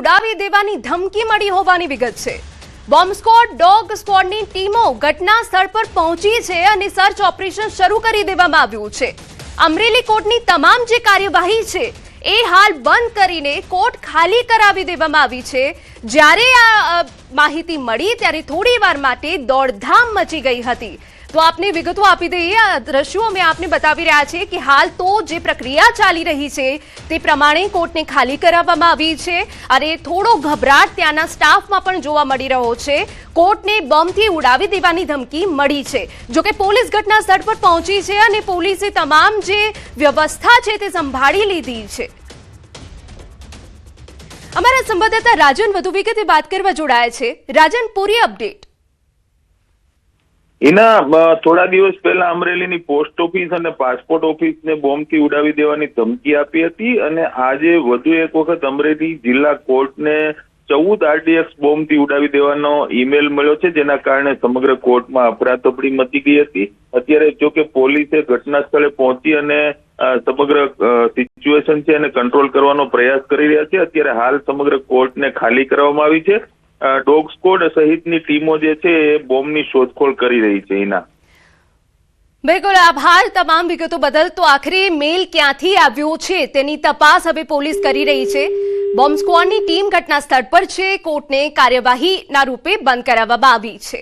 ઉડાવી દેવાની ધમકી મળી હોવાની વિગત છે। બોમ્બ સ્ક્વોડ, ડોગ સ્ક્વોડની ટીમો ઘટના સ્થળ પર પહોંચી છે અને સર્ચ ઓપરેશન શરૂ કરી દેવામાં આવ્યું છે। અમરેલી કોર્ટની તમામ જે કાર્યવાહી છે એ હાલ બંધ કરીને કોર્ટ ખાલી કરાવી દેવામાં આવી છે। જ્યારે આ માહિતી મળી ત્યારે થોડીવાર માટે દોડધામ મચી ગઈ હતી। તો આપને વિગતો આપી દઈએ। આ દ્રશ્યો અમે આપને બતાવી રહ્યા છીએ કે હાલ તો જે પ્રક્રિયા ચાલી રહી છે તે પ્રમાણે કોર્ટને ખાલી કરાવવામાં આવી છે અને થોડો ગભરાટ ત્યાંના સ્ટાફમાં પણ જોવા મળી રહ્યો છે। કોર્ટને બોમ્બથી ઉડાવી દેવાની ધમકી મળી છે। જોકે પોલીસ ઘટના સ્થળ પર પહોંચી છે અને પોલીસે તમામ જે વ્યવસ્થા છે તે સંભાળી લીધી છે। અમારા સંવાદદાતા રાજન વધુ વિગતે વાત કરવા જોડાયા છે। રાજન, પૂરી અપડેટ। એના થોડા દિવસ પહેલા અમરેલીની પોસ્ટ ઓફિસ અને પાસપોર્ટ ઓફિસને બોમ્બથી ઉડાવી દેવાની ધમકી આપી હતી અને આજે વધુ એક વખત અમરેલી જિલ્લા કોર્ટને 14 RDX બોમ્બથી ઉડાવી દેવાનો ઈમેલ મળ્યો છે, જેના કારણે સમગ્ર કોર્ટમાં અફરાતફરી મચી ગઈ હતી। અત્યારે જો કે પોલીસે ઘટના સ્થળે પહોંચી અને સમગ્ર સિચ્યુએશન છે એને કંટ્રોલ કરવાનો પ્રયાસ કરી રહ્યા છે। અત્યારે હાલ સમગ્ર કોર્ટને ખાલી કરવામાં આવી છે। ડોગ સ્ક્વોડ સહિતની ટીમો જે છે એ બોમ્બની શોધખોળ કરી રહી છે। એના બિલકુલ આભાર તમામ વિગતો બદલ। તો આખરે મેલ ક્યાંથી આવ્યો છે તેની તપાસ હવે પોલીસ કરી રહી છે। બોમ્બ સ્ક્વોડની ટીમ ઘટના સ્થળ પર છે। કોર્ટને કાર્યવાહીના રૂપે બંધ કરાવવામાં આવી છે।